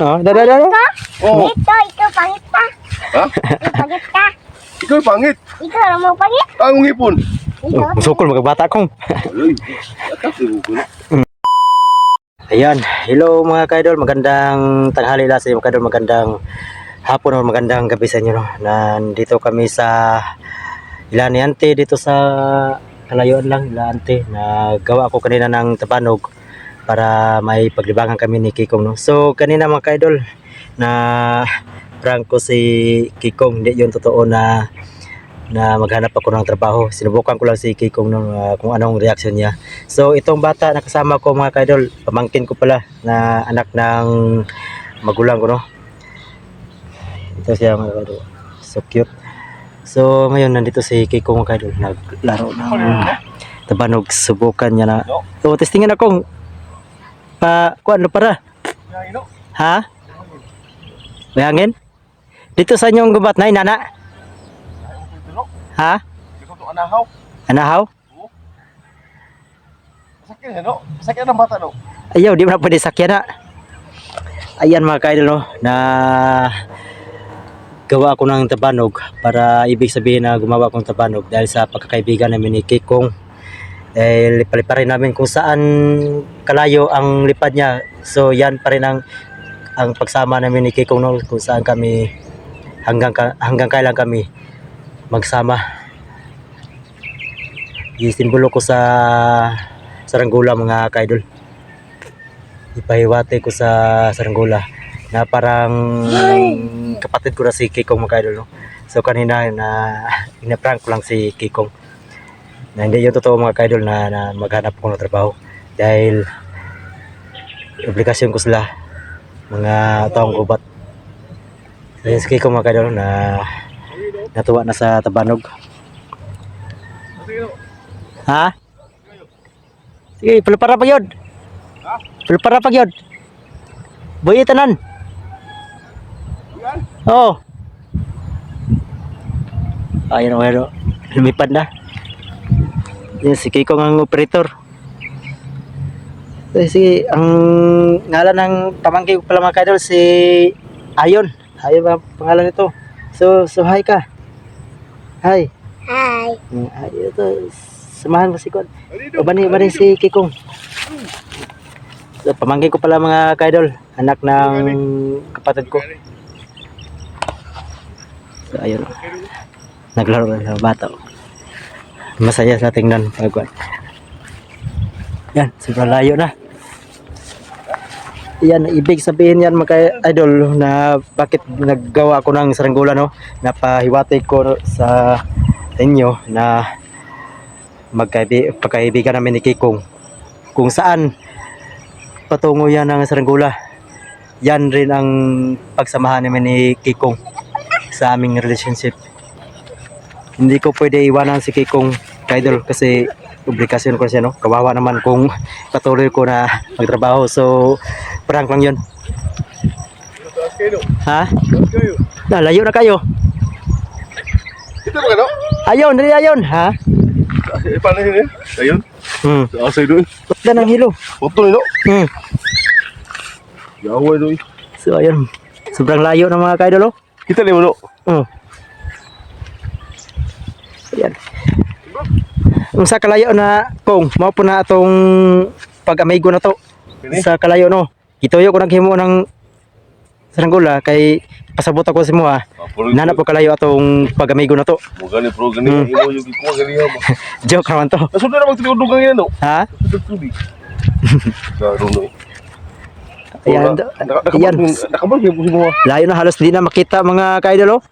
Oh, dada. Oh. Ikaw pangit ka. Ha? Ikaw pangit ka. Ikaw yung pangit. Ikaw lang mo pangit. Ang ngipon. Ikaw. Sukol mga bata kong. Ay, atas yung ngipon. Ayan, hello mga kaidol, magandang tanghali lang sa inyo mga kaidol, magandang hapon o magandang gabi sa inyo. No? Nandito kami sa Ilaniante, dito sa kalayuan lang, Ilaniante. Nagawa ako kanina ng tabanog para may paglibangan kami ni Kikong. No? So kanina mga kaidol, na prank ko si Kikong, hindi yun totoo na maghanap ako ng trabaho. Sinubukan ko lang si Kikong kung anong reaction niya. So itong bata na kasama ko mga kaidol, pamangkin ko pala na anak ng magulang ko, no. Ito siya mga kaidol. So cute. So ngayon nandito si Kikong mga kaidol, naglaro ng tabanog. Subukan niya na. So testingan akong ano para? Ha? May hangin? Dito sa inyong gubat na nana? Ha? Ikaw to anahaw. Anahaw? Sakyan yan, no? Sakyan ng bata, no? Ayaw, di mo na pwede sakyan na. Ayan mga kaidol, no, na gawa ako ng tabanog para ibig sabihin na gumawa akong tabanog dahil sa pagkakaibigan namin ni Kikong. Dahil paliparin namin kung saan kalayo ang lipad niya. So yan pa rin ang pagsama namin ni Kikong, no, kung saan kami hanggang kailan kami magsama. Isimbolo ko sa saranggola mga kaidol. Ipahiwati ko sa saranggola na parang kapatid ko na si Kikong mga kaidol, no? So kanina na ina-prank ko lang si Kikong na hindi yung totoo mga kaidol na maghanap ko ng trabaho dahil obligasyon ko sila mga taong gubat. So yun si Kikong mga kaidol na natuwa na sa tabanog. Ha? Sige, pulpara pa yun. Pulpara pa yun. Boy tanan. Oo. Ayun o, lumipad na. Yan, si Kikong ang operator. Sige, ang ngalan ng pamangkin ko pala mga kaidol, si Ayon. Ayon ba pangalan nito? So hi ka. Hi. Hi. Ay, ito, samahan mo si Kon. O bani si Kikong. So, pamangkin ko pala mga kaidol, anak ng kapatid ko. So, ayun. Naglaro ng bata. Masaya sa tingnan. Yan, sobrang layo na. Yan, ibig sabihin yan mga idol na bakit naggawa ako ng saranggola, no? Napahiwati ko sa inyo na pagkaibigan namin ni Kikong. Kung saan patungo yan ng saranggola, yan rin ang pagsamahan namin ni Kikong sa aming relationship. Hindi ko pwede iwanan si Kikong idol kasi obligasyon ko siya, no? Kawawa naman kung patuloy ko na magtrabaho. So prank lang yun. Ha? Layo na kayo. Ito ba, no? Ayon, dali ayon. Ha? Paano yun, eh? Ayun? Asay doon. Pagda ng hilo. Putol, no? Yaway doon. So ayun, sobrang layo ng mga kaidol, oh. Kita ni mo, no? Ayan. Kung sa kalayo na kung mao po na atong pag-amigo na to. Sa kalayo, no. Ituyo ko naghimo ng saranggola kay pasabot ako si mo, ha. Nanap ko kalayo atong pag-amigo na to. Mo gani pro gani imo yung ko gani ha. Joke naman to. Nasunod na magtulog ganyan, no? Ha? Tubig. Garo, no? Ayan. Ayan. Nakabal yung mo. Layo na, halos di na makita mga kaidol, oh.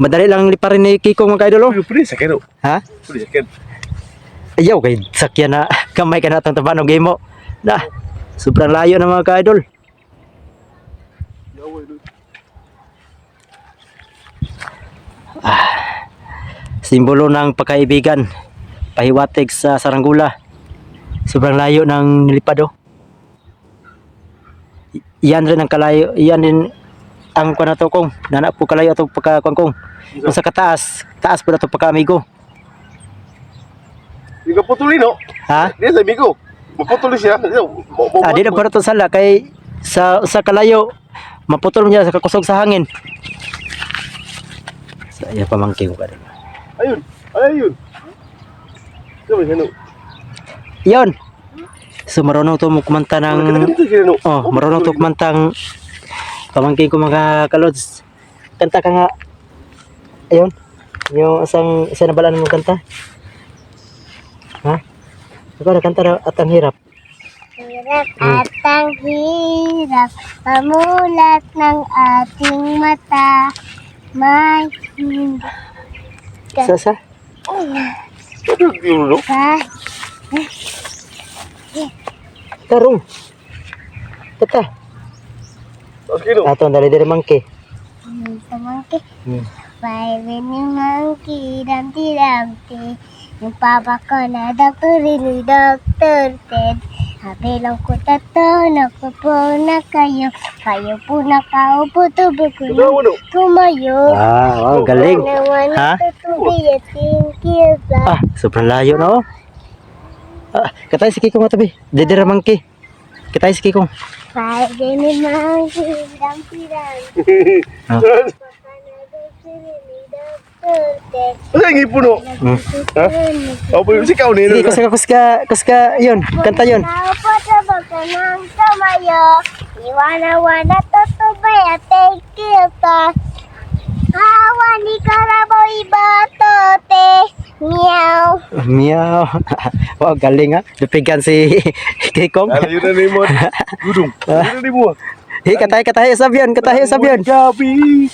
Madali lang liparin ni Kikong mga kaidol, oh. Pwede sakyan, no? Ha? Pwede sakyan. Ayaw kay sakyan na kamay ka na itong tabanog game mo. Na, sobrang layo ng mga kaidol. Simbolo ng pagkaibigan, pahiwatig sa saranggola. Sobrang layo ng nilipad, oh. Yan rin ang kalayo, yan din ang kanato kong nana po kalayo atong pagkakuan kong. Kung sa taas po na ito pagka-amigo. Hindi ka putuli, no? Ha? Hindi, sabi ko. Maputuli siya. Di na para ito sala kay sa kalayo maputol niya sa kakusog sa hangin. Sa iya pamangkin ko kadol. Ayun. Ayun. Sabi ano? Yon. So marunong to kumanta ng marunong to kumantang pamangkin ko mga kalods. Kanta ka nga. Ayun. Yung isa na balaan mo kanta. Ha? Ikaw na kanta na at ang hirap. Hirap at ang hirap, pamulat ng ating mata. May hindi Sa? Ano yung no? ka. Tarong. Kata. Okay no? Ato dali diri mangke. Tamangki. Hmm. May winning monkey, Dumpty Dumpty. Yung papa ko na doktor, ni Dr. Ted. Habi lang ko tato, naku po na kayo. Kayo po nakaupo, tubo ko na Ano? tumayo. Ah, wow, galing. Ha? Ha? Ah, sobrang layo na oh. Ah, katay si Kikong tabi. Didira mangke. Katay si Kikong. May winning monkey, Dumpty Dumpty. Ah. Ano yung ipon no? Ha? Ako po yung sikaw ni. Sige, kuska, yun. Kanta yun. Naupo sa baka ng tumayo. Iwana-wana tutubay at take kita. Hawa ni Karaboy Batote. Meow. Meow. Wow, galing ha. Dupigan si Kikong. Ano yun na ni mo? Gudong. Ano ni mo? Hey, katay sabihan. Gabi.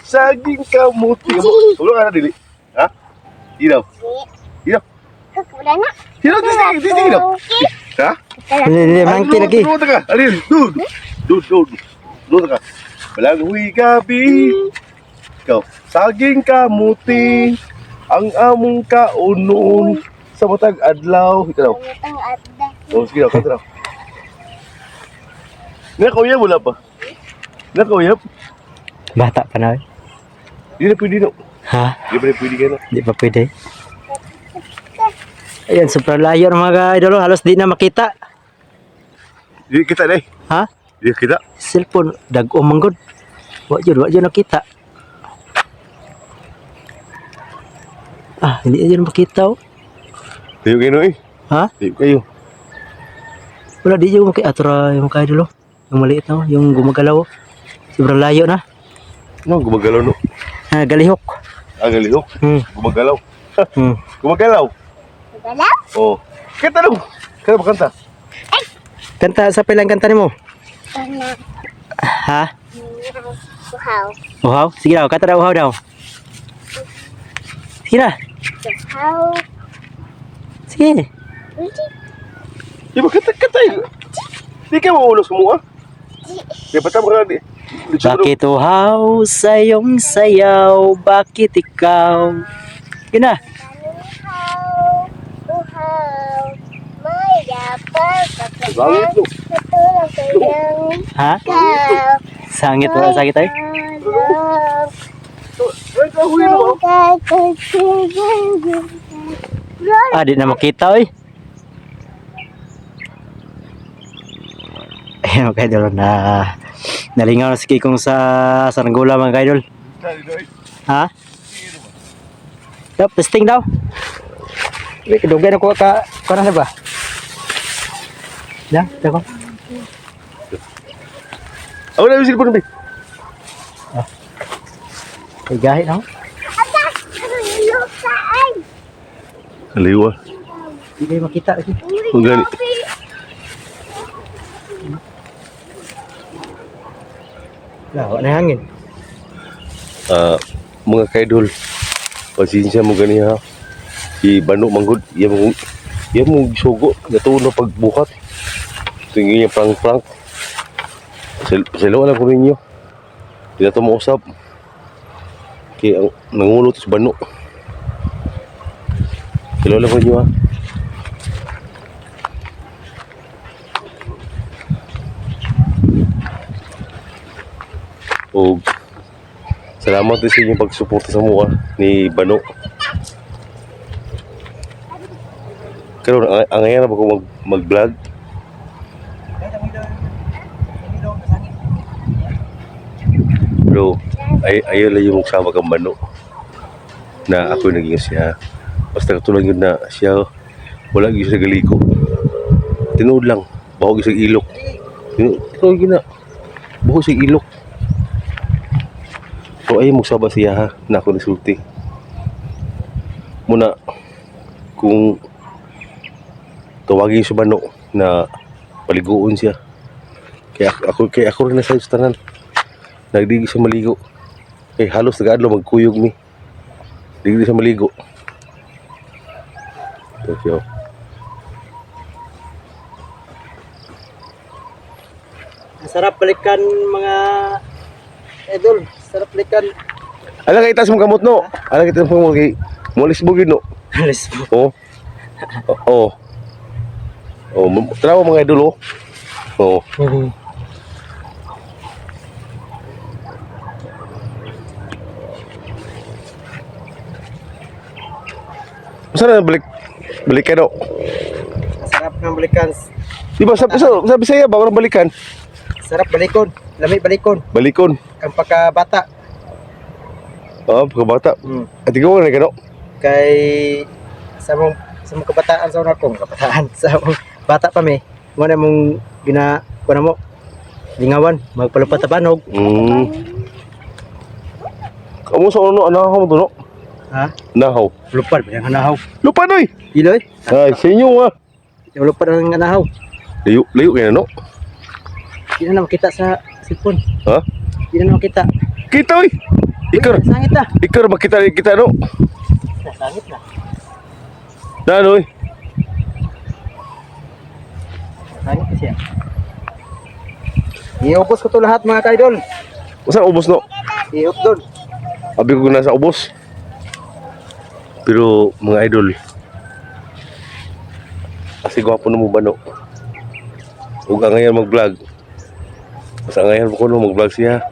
Saging kamuti. Tulong ka na dili. Ha? Ilaw. Ilaw. Wala na. Ilaw, di ilaw. Ha? Hindi, mangke lagi. Doon ka. Alin? Doon. Doon ka. Balanghoy gabi. Ikaw. Saging kamuti. Ang among kaunon. Sa matag adlaw. Ikaw. Ang adda. Oh, sige daw. Kanta daw. Nakawiyap wala pa. Nakawiyap. Bata pa na. Di na pwede no. Ha? Di pa na pwede ka na. Di pa pwede. Ayan, sobrang layo ng mga idol. Halos di na makita. Di kita na eh. Ha? Di kita. Cellphone, dag-o manggod. Wak yun nakita. Ah, hindi yun makita oh. Di kayo no eh. Ha? Di kayo. Wala, di yun makita. Atura yung mga idol oh. Yung maliit na oh. Yung gumagalaw oh. Sobrang layo na. No, gumagalaw no. Ah, galihok. Ang galihok. Gumagalaw. Hmm. Gumagalaw. Wala? Oh. Kanta daw. Kanta ba kanta? Kanta, sa pilang kanta ni mo? Wala. Ha? Uhaw. Uhaw? Sige daw, kanta daw uhaw daw. Sige na. Uhaw. Sige. Di ba kanta yun? Di ka maulos mo ah. Di ba tama ka na di? Bakit uhaw sa iyong sayaw? Bakit ikaw? Yun na. Uhaw. May dapat Bangit no. katulong sa iyong Ha? ikaw. Sangit wala sakit ay? Ay, kahuy no. Ah, di na makita oy. Ayan mga kaidol na nalingaw na si Kikong sa Saranggola mga kaidol. Ha? Yup, testing daw. Wait, kadugay na ko ka na ba? Ya, teko. Ako na yung silpon na. Ay gahi na. Kaliwa. Di kayo makita lagi. Ang gani. Wala na hangin. Mga kaidol, pasensya mo gani ha. Si Bano Manggod, yan mo sugo, natuon na pagbukat. Tingin niya prank-prank. Pasalawa lang ko ninyo. Hindi na ito mausap. Kaya ang nangulot si Bano. Pasalawa lang ko ninyo ha. O salamat din sa inyong pagsuporta sa mua ni Bano. Pero ang ngayon na ba ko mag-vlog? Pero ayaw lang yung magsama kang bano na ako naging siya. Basta katulad yun na siya wala yung sa galiko. Tinood lang. Bahog sa ilok. Tinood yun na. Bahog sa ilok. So ayaw magsama siya ha na ako nasulti. Muna kung tawagin sa bano na paliguon siya. Kaya ako rin nasa tanan. Nagdigi siya maligo. Halos nag-adlaw magkuyog mi. Digdi siya maligo. Thank you. Sarap balikan mga idol. Sarap balikan. Alang itas mo kamot no. Alang itas mo kay mulis bugid no. Alis. Oh. Oh. Oh, trabaho mga idol oh. Oh. Saan na balikan no? Sarap ng balikan. Di ba sabi saya ba orang balikan? Sarap balikon. Lami balikon. Balikon. Ang pagkabata. Oh, pagkabata. At ikaw na kano? Kay sa mong kabataan sa una kong kabataan sa mong bata pa mi. Mo na mong kuno mo. Lingawan, magpalupat ta banog. Kamu sa ano anahaw mo to no? Ha? Nahaw. Lupad ba yung anahaw? Lupa doy. Iloy? Ay, sa inyo ah. Yung lupad ang anahaw. Layo kaya no? Hindi na makita sa cellphone. Ha? Hindi na makita. Kita oy. Ikar. Sangit na. Ikar makita kita no. Sangit na. Dan oy. Sangit na siya. Iubos ko to lahat mga kaidol. Usa ubos no? Iup doon. Abi ko nasa ubos. Pero mga idol, kasi gwapo na mo ba no? Huwag ka ngayon mag-vlog. Basta ngayon ko no mag-vlog siya.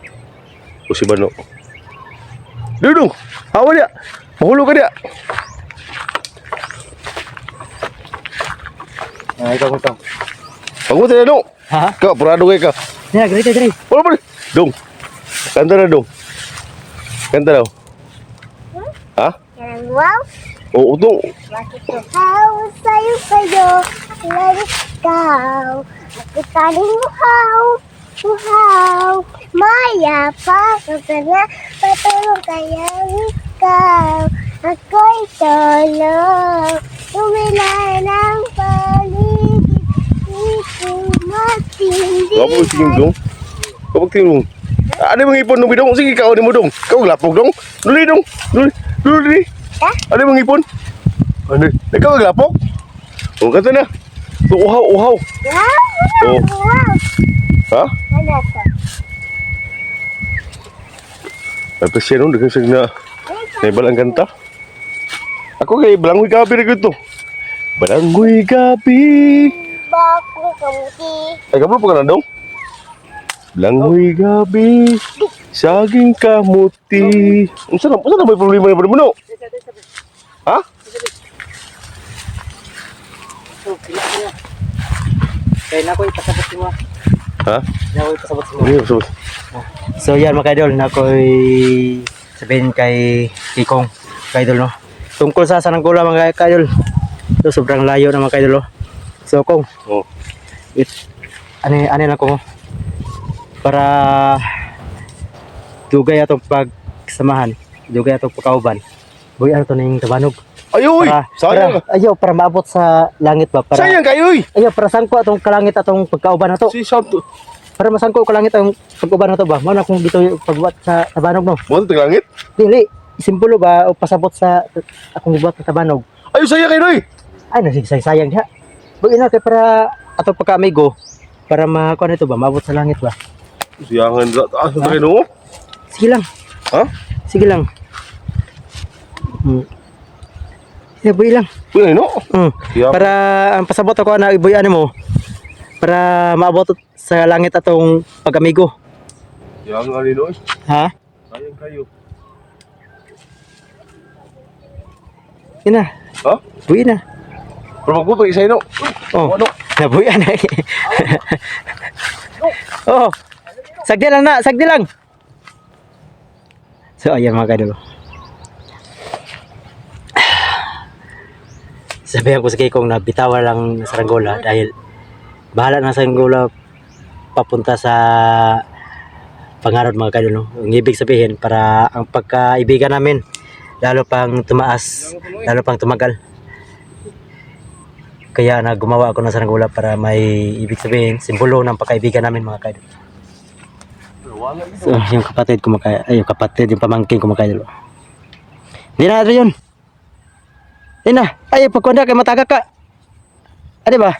O si Bano. Dudong! Hawa dia! Mahulog ka dia! Ikaw. Pagod na dong! Ha? Kau, purado kayo ka. Dali, gari. Wala pa rin! Dong! Kanta na dong! Kanta daw. Ha? Wow. Oo, dong! Bakit tuhaw sa'yo, lalo ikaw. Ako taling uhaw. Maya pa ka na, patulong kayang ikaw. Ako'y tulong, tumila ng paligid. Ito matindi. Gwapo mo sige dong. Kapag tinong. Ano yung mga ipon nung bidong? Sige, ikaw ni mo dong. Ikaw lapog dong. Duli dong. Duli. Ha? Ano yung mga ipon? Ano? Ikaw lapog? O, kanta na. Uhaw. Wow. Oh. Ha? Ano to? Tapos siya nung, dagang na balang kanta. Ako kay Balangoy Gabi na gito. Balangoy Gabi. Bakong kamuti. Ay, kablo pa ka na dong? Balangoy Gabi. Saging kamuti. Saan na may problema na mo no? Ha? Kaya na ko ipasabot mo. Ha? Na ko ipasabot mo. Hindi, sabot. So yan mga kaidol, na ko'y sabihin kay Kikong kaidol no. Tungkol sa Sananggula mga kaidol. So sobrang layo na mga kaidol no. So Kong, Oh. ano lang ko para dugay atong pagsamahan, dugay atong pagkauban. Boy ano to ning tabanog. Ayoy! Sayang! Para maabot sa langit ba? Para Sayang kayoy! ayaw para sangko atong kalangit atong pagkauban na to. Si Santo. Para masangko kalangit ang pag-uban na to ba? Mao na kung dito pagbuat sa tabanog no. Mo ito langit? Dili, simpulo ba o pasabot sa akong gibuat sa tabanog. Ayo sayang kayoy! Ay nasigsayang diha. Boy ina kay para atong pagka-amigo para makuha nito ba maabot sa langit ba? Siyangan sa taas na kayo no? Sige lang. Ha? Sige lang. Yeah, boy lang. Uy, no? Siyangan. Para ang pasabot ako na boy ano mo para maabot sa langit atong pag-amigo. Siyangan ni Noy. Ha? Sayang kayo. Yun na. Ha? Boy na. Pero magputo isa no? Oh. Ano? Nabuyan na. Oh. Sagdi lang na, sagdi lang. So ayan mga kaidol. Sabihan ko sa Kikong na bitawa lang sa saranggola dahil bahala na sa saranggola papunta sa pangarod mga kaidol, no? Ang ibig sabihin para ang pagkaibigan namin lalo pang tumaas, lalo pang tumagal. Kaya na gumawa ako ng saranggola para may ibig sabihin, simbolo ng pagkaibigan namin mga kaidol. So, yung kapatid ko yung kapatid, yung pamangkin ko mga kaidol. Hindi na rin yun. Hindi na. Ay, pagkunda kay mataga ka. Ano ba?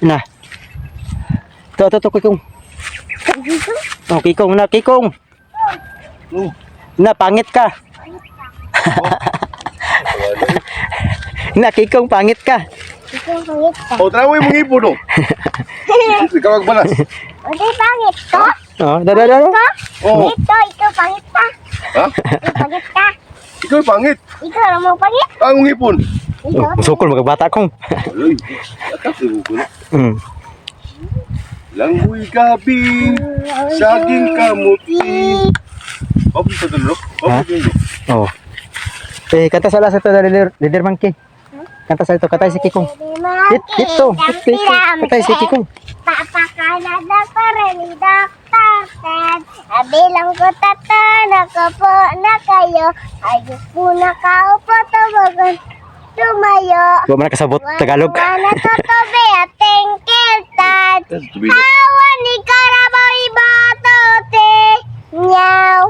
Na. Ito, Kikong. Oh, Kikong na, Kikong. Na, pangit ka. Na, Kikong, pangit ka. Ikaw pangit ka. O, tara mo yung mga ipon, no? Ikaw magbalas. Hindi pangit ko. Oh, dada. Oo. Ikaw pangit ka. Ha? Ikaw pangit ka. Ikaw yung pangit. Ikaw naman pangit. Ang mga ipon. Ikaw. Musukol, magkabata kong. Ay, atap ko na. Hmm. Langgoy gabi, saging kamuti. Papi sa dulo? Ha? Papi sa dulo? Oh. Kanta sa alas ito, leader monkey. Kanta sa ito, katay si Kikong. Dito, katay si Kikong. Papakanada pa rin ni Dr. Ted. Abilang ko tata, nakapo na kayo. Ayos po nakaupo, tawagan, tumayo. Huwag mo na kasabot Tagalog. Wala totobe at tengkel tad. Tubigo. Hawa ni Karabaw ibatote. Nyaw.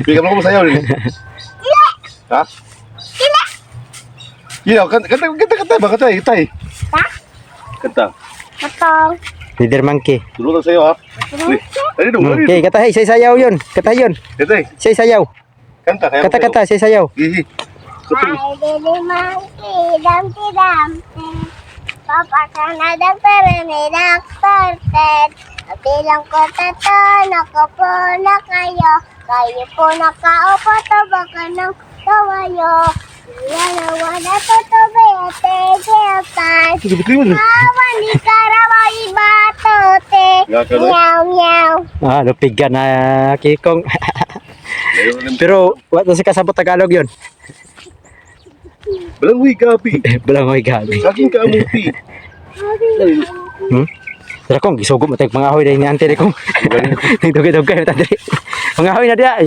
Bigyan mo ko sayaw rin. Ha? Sila. Ginaw, kanta ba? Kanta. Ha? Kanta. Matong. Leader monkey. Tulungan sa'yo, ha? Dali dong, dali Okay, dong. katay, say sayaw yun. Katay yun. Kanta. Say sayaw. Kanta, kaya Kata, say sayaw. Gihi. Ay, dili monkey, damti. Papa Canada pero ni Dr. Ted. Bilang ko tato, nakapo na kayo. Kayo po nakaupo, tabakan ng kawayo. Wala totobe at tengkel tad. Bukli mo. Hawa ni Karabaw ibatote. Nyaw, nyaw. Ah, lupig ka na, Kikong. Pero, what na si kasabot Tagalog yun? Langgoy gabi, Balang may gabi. saging kamuti. Hmm? Tara kong, gisugod mo tayong pangahoy dahil ni ante rin kong. Nagdugay-dugay na tayo. Pangahoy na diya.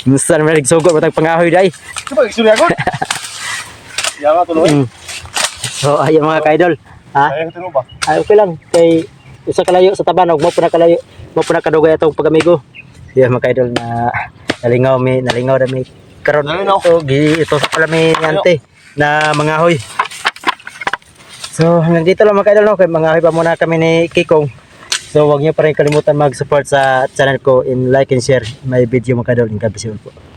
Minsan naman nagsugod mo tayong pangahoy dahil. Coba isuri ako. Ya nga tuloy. So, ayun mga ka-idol. Ha? Kaya ka ba? Ay, okay lang. Kay isa kalayo sa taban, huwag mo po na kalayo. Huwag mo po na kadugay itong pag-amigo. Yan mga ka-idol na nalingaw na may karon Nalinaw. ito sa pala may ante na mangahoy. So, hanggang dito lang mga ka-idol, no? Kaya mangahoy pa muna kami ni Kikong. So, huwag niyo pa rin kalimutan mag-support sa channel ko and like and share my video mga ka-idol. God bless you all po.